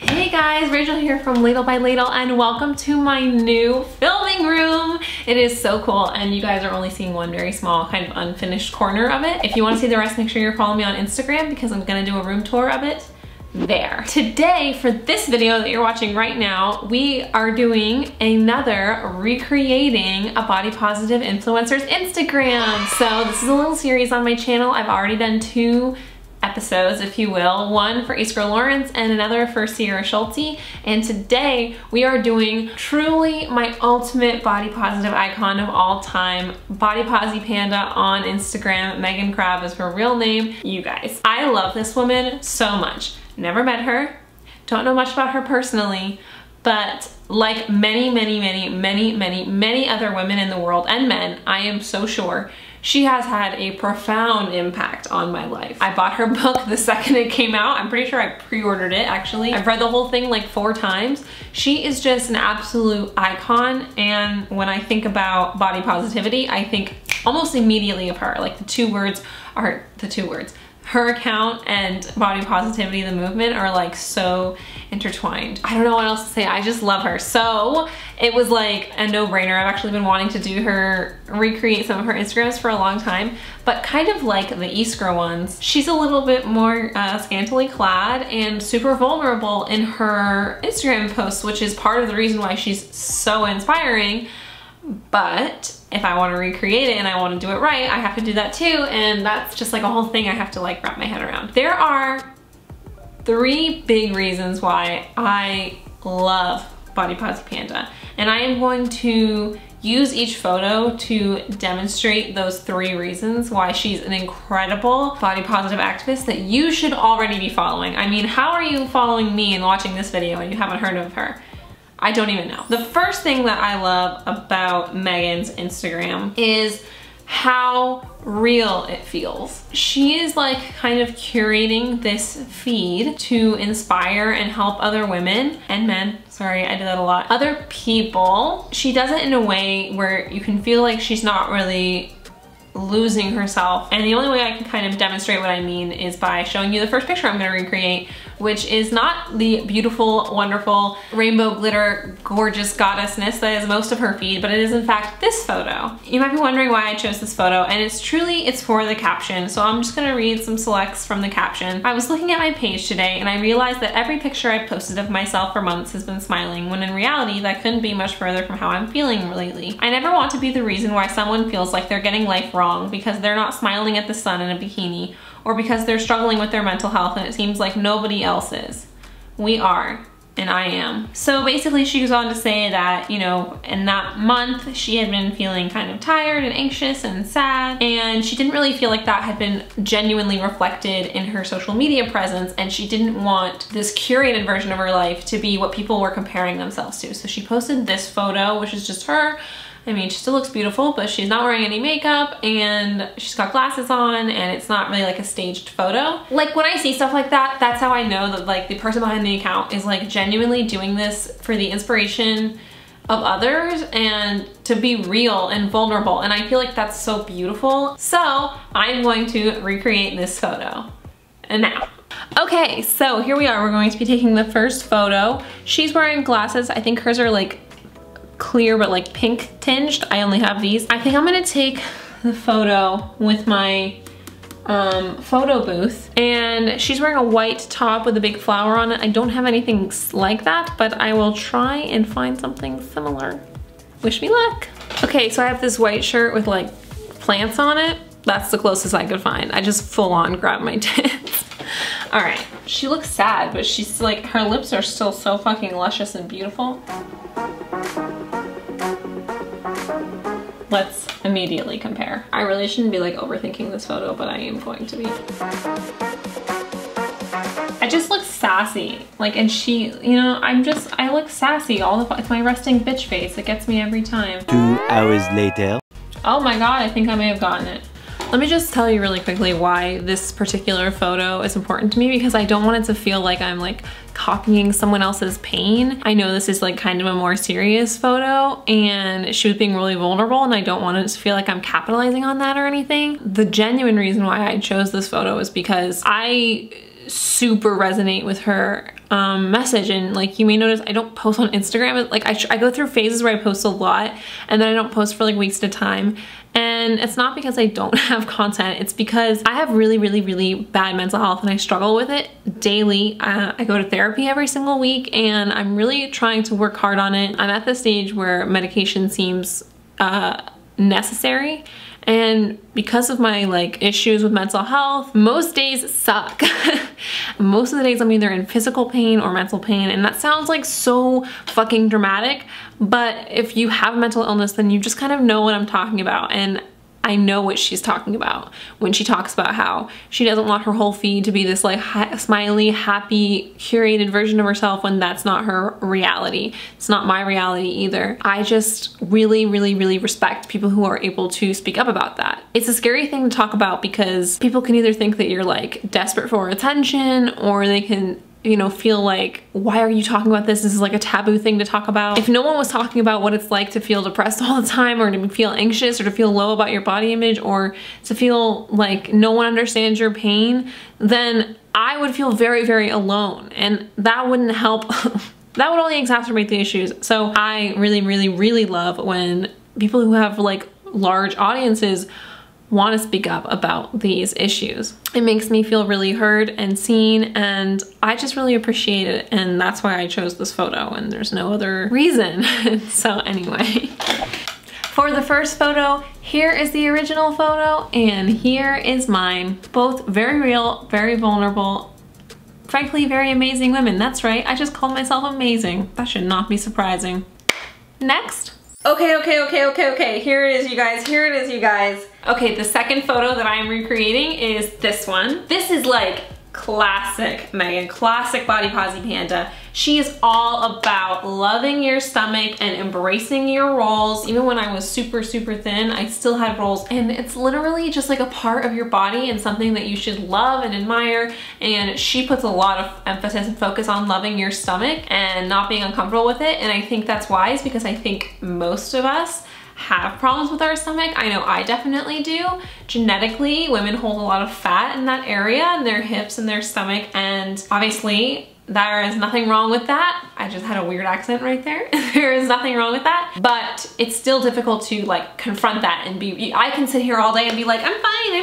Hey guys, Rachel here from Ladle by Ladle and welcome to my new filming room. It is so cool and you guys are only seeing one very small kind of unfinished corner of it. If you want to see the rest, make sure you're following me on Instagram because I'm gonna do a room tour of it there. Today, for this video that you're watching right now, we are doing another recreating a body positive influencer's Instagram. So this is a little series on my channel. I've already done 2 episodes, if you will, one for Iskra Lawrence and another for Sierra Schulte. And today we are doing truly my ultimate body positive icon of all time, Bodyposipanda on Instagram. Megan Crab is her real name. You guys, I love this woman so much. Never met her, don't know much about her personally, but like many other women in the world and men, I am so sure she has had a profound impact on my life. I bought her book the second it came out. I'm pretty sure I pre-ordered it actually. I've read the whole thing like 4 times. She is just an absolute icon, and when I think about body positivity, I think almost immediately of her. Like the 2 words are the 2 words. Her account and body positivity, the movement, are like so intertwined. I don't know what else to say. I just love her. So it was like a no-brainer. I've actually been wanting to recreate some of her Instagrams for a long time, but kind of like the Iskra ones. She's a little bit more scantily clad and super vulnerable in her Instagram posts, which is part of the reason why she's so inspiring. But if I want to recreate it and I want to do it right, I have to do that too, and that's just like a whole thing I have to like wrap my head around. There are 3 big reasons why I love Bodyposipanda, and I am going to use each photo to demonstrate those 3 reasons why she's an incredible body positive activist that you should already be following. I mean, how are you following me and watching this video and you haven't heard of her? I don't even know. The first thing that I love about Megan's Instagram is how real it feels. She is like kind of curating this feed to inspire and help other women and men. Sorry, I did that a lot. Other people. She does it in a way where you can feel like she's not really losing herself. And the only way I can kind of demonstrate what I mean is by showing you the first picture I'm gonna recreate, which is not the beautiful, wonderful, rainbow glitter, gorgeous goddessness that is most of her feed, but it is in fact this photo. You might be wondering why I chose this photo, and it's for the caption. So I'm just gonna read some selects from the caption. I was looking at my page today and I realized that every picture I've posted of myself for months has been smiling, when in reality that couldn't be much further from how I'm feeling lately. I never want to be the reason why someone feels like they're getting life wrong because they're not smiling at the sun in a bikini, or because they're struggling with their mental health and it seems like nobody else is. We are, and I am. So basically she goes on to say that, you know, in that month she had been feeling kind of tired and anxious and sad, and she didn't really feel like that had been genuinely reflected in her social media presence, and she didn't want this curated version of her life to be what people were comparing themselves to. So she posted this photo, which is just her. I mean, she still looks beautiful, but she's not wearing any makeup and she's got glasses on, and it's not really like a staged photo. Like when I see stuff like that, that's how I know that like the person behind the account is like genuinely doing this for the inspiration of others and to be real and vulnerable. And I feel like that's so beautiful. So I'm going to recreate this photo. And now. Okay, so here we are. We're going to be taking the first photo. She's wearing glasses. I think hers are like clear but like pink tinged. I only have these. I think I'm gonna take the photo with my photo booth, and she's wearing a white top with a big flower on it. I don't have anything like that, but I will try and find something similar. Wish me luck. Okay, so I have this white shirt with like plants on it. That's the closest I could find. I just full on grabbed my tits. All right, she looks sad, but she's like, her lips are still so fucking luscious and beautiful. Let's immediately compare. I really shouldn't be like overthinking this photo, but I am going to be. I just look sassy. Like, and she, you know, I look sassy all the, it's my resting bitch face. It gets me every time. 2 hours later. Oh my God, I think I may have gotten it. Let me just tell you really quickly why this particular photo is important to me, because I don't want it to feel like I'm like copying someone else's pain. I know this is like kind of a more serious photo and she was being really vulnerable, and I don't want it to feel like I'm capitalizing on that or anything. The genuine reason why I chose this photo is because I super resonate with her message. And like, you may notice I don't post on Instagram. Like I go through phases where I post a lot and then I don't post for like weeks at a time. And it's not because I don't have content, it's because I have really, really, really bad mental health and I struggle with it daily. I go to therapy every single week and I'm really trying to work hard on it. I'm at the stage where medication seems necessary. And because of my like issues with mental health, most days suck. Most of the days I'm either in physical pain or mental pain, and that sounds like so fucking dramatic, but if you have mental illness, then you just kind of know what I'm talking about. And I know what she's talking about when she talks about how she doesn't want her whole feed to be this like smiley, happy, curated version of herself when that's not her reality. It's not my reality either. I just really, really, really respect people who are able to speak up about that. It's a scary thing to talk about because people can either think that you're like desperate for attention, or they can, you know, feel like, why are you talking about this? This is like a taboo thing to talk about. If no one was talking about what it's like to feel depressed all the time, or to feel anxious, or to feel low about your body image, or to feel like no one understands your pain, then I would feel very, very alone, and that wouldn't help. That would only exacerbate the issues. So I really, really, really love when people who have like large audiences want to speak up about these issues. It makes me feel really heard and seen, and I just really appreciate it, and that's why I chose this photo, and there's no other reason. So anyway, for the first photo, here is the original photo and here is mine. Both very real, very vulnerable, frankly very amazing women. That's right, I just called myself amazing. That should not be surprising. Next. Okay, here it is, you guys, here it is, you guys. Okay, the second photo that I am recreating is this one. This is like classic Megan, classic Bodyposipanda. She is all about loving your stomach and embracing your rolls. Even when I was super, super thin, I still had rolls, and it's literally just like a part of your body and something that you should love and admire. And she puts a lot of emphasis and focus on loving your stomach and not being uncomfortable with it. And I think that's wise, because I think most of us have problems with our stomach. I know I definitely do. Genetically, women hold a lot of fat in that area, in their hips and their stomach, and obviously there is nothing wrong with that. I just had a weird accent right there. There is nothing wrong with that, but it's still difficult to like confront that and be, I can sit here all day and be like, I'm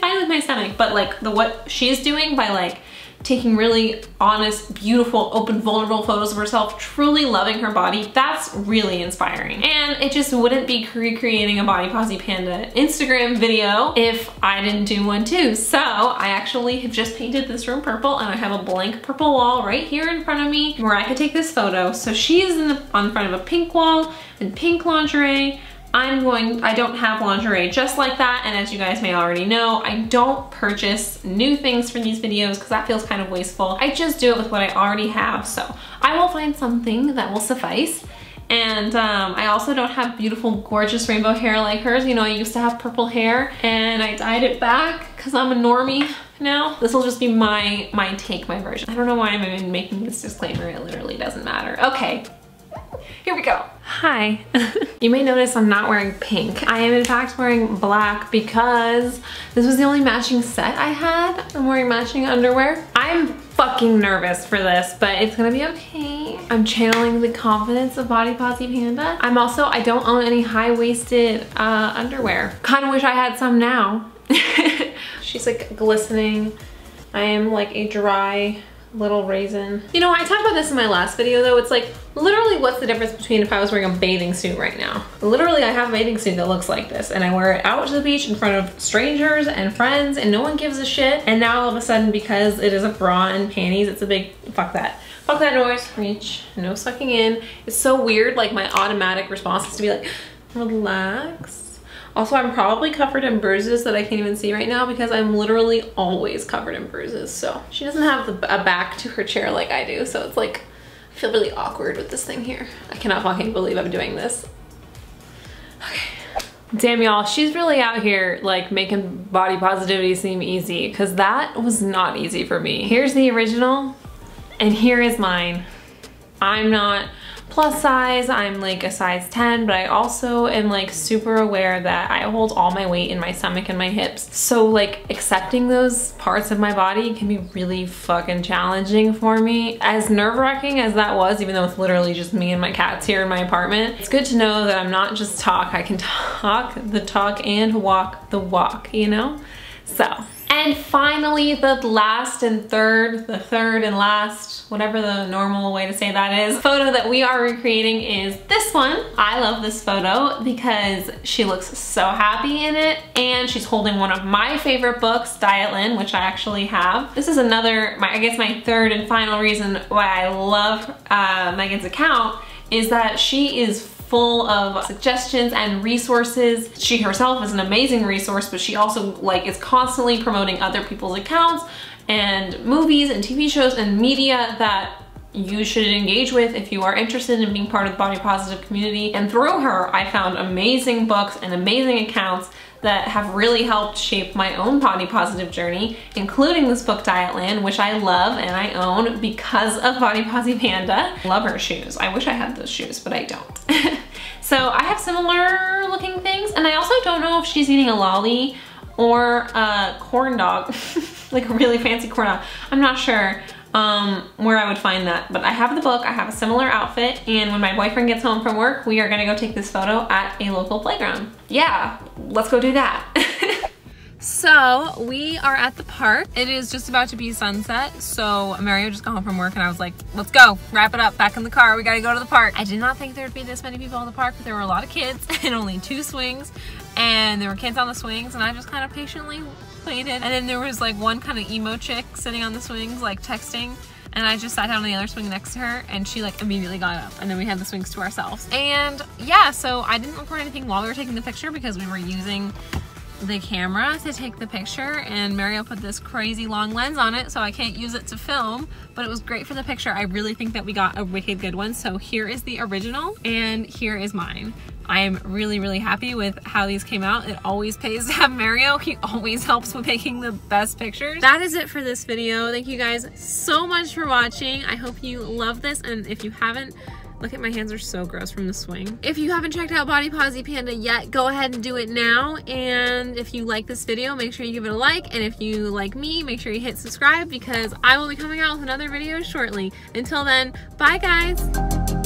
fine with my stomach, but like what she's doing by like taking really honest, beautiful, open, vulnerable photos of herself, truly loving her body, that's really inspiring. And it just wouldn't be recreating a Bodyposipanda Instagram video if I didn't do one too. So I actually have just painted this room purple, and I have a blank purple wall right here in front of me where I could take this photo. So she is on front of a pink wall and pink lingerie. I don't have lingerie just like that, and as you guys may already know, I don't purchase new things for these videos because that feels kind of wasteful. I just do it with what I already have, so I will find something that will suffice. And I also don't have beautiful, gorgeous rainbow hair like hers. You know, I used to have purple hair and I dyed it back because I'm a normie now. This will just be my take, my version. I don't know why I'm even making this disclaimer. It literally doesn't matter. Okay. Here we go. Hi. You may notice I'm not wearing pink. I am in fact wearing black because this was the only matching set I had. I'm wearing matching underwear. I'm fucking nervous for this, but it's gonna be okay. I'm channeling the confidence of Bodyposipanda. I don't own any high-waisted underwear. Kind of wish I had some now. She's like glistening. I am like a dry little raisin. You know, I talked about this in my last video though. It's like, literally what's the difference between if I was wearing a bathing suit right now? Literally I have a bathing suit that looks like this, and I wear it out to the beach in front of strangers and friends and no one gives a shit. And now all of a sudden, because it is a bra and panties, it's a big, fuck that. Fuck that noise. Reach, no sucking in. It's so weird, like my automatic response is to be like, relax. Also, I'm probably covered in bruises that I can't even see right now because I'm literally always covered in bruises. So she doesn't have a back to her chair like I do. So it's like, I feel really awkward with this thing here. I cannot fucking believe I'm doing this. Okay. Damn y'all, she's really out here like making body positivity seem easy, because that was not easy for me. Here's the original and here is mine. I'm not plus size. I'm like a size 10, but I also am like super aware that I hold all my weight in my stomach and my hips. So like accepting those parts of my body can be really fucking challenging for me. As nerve-wracking as that was, even though it's literally just me and my cats here in my apartment, it's good to know that I'm not just talk. I can talk the talk and walk the walk, you know? So. And finally, the third and last, whatever the normal way to say that is, photo that we are recreating is this one. I love this photo because she looks so happy in it, and she's holding one of my favorite books, Diet-Lin, which I actually have. This is another, I guess my third and final reason why I love Megan's account is that she is full of suggestions and resources. She herself is an amazing resource, but she also like is constantly promoting other people's accounts and movies and TV shows and media that you should engage with if you are interested in being part of the body positive community. And through her, I found amazing books and amazing accounts that have really helped shape my own body positive journey, including this book Diet-Lin, which I love and I own because of Bodyposipanda. Love her shoes. I wish I had those shoes, but I don't. So I have similar looking things, and I also don't know if she's eating a lolly or a corn dog, like a really fancy corn dog. I'm not sure where I would find that, but I have the book, I have a similar outfit, and when my boyfriend gets home from work, we are gonna go take this photo at a local playground. Yeah, let's go do that. So we are at the park. It is just about to be sunset, so Mario just got home from work and I was like, let's go, wrap it up, back in the car, we gotta go to the park. I did not think there would be this many people in the park, but there were a lot of kids and only 2 swings, and there were kids on the swings, and I just kind of patiently waited. And then there was like one kind of emo chick sitting on the swings like texting, and I just sat down on the other swing next to her, and she like immediately got up, and then we had the swings to ourselves. And yeah, so I didn't record anything while we were taking the picture because we were using the camera to take the picture, and Mario put this crazy long lens on it, so I can't use it to film, but it was great for the picture. I really think that we got a wicked good one. So here is the original and here is mine. I am really, really happy with how these came out. It always pays to have Mario. He always helps with making the best pictures. That is it for this video. Thank you guys so much for watching. I hope you love this, and if you haven't, look at my hands, are so gross from the swing. If you haven't checked out Bodyposipanda yet, go ahead and do it now. And if you like this video, make sure you give it a like. And if you like me, make sure you hit subscribe because I will be coming out with another video shortly. Until then, bye guys.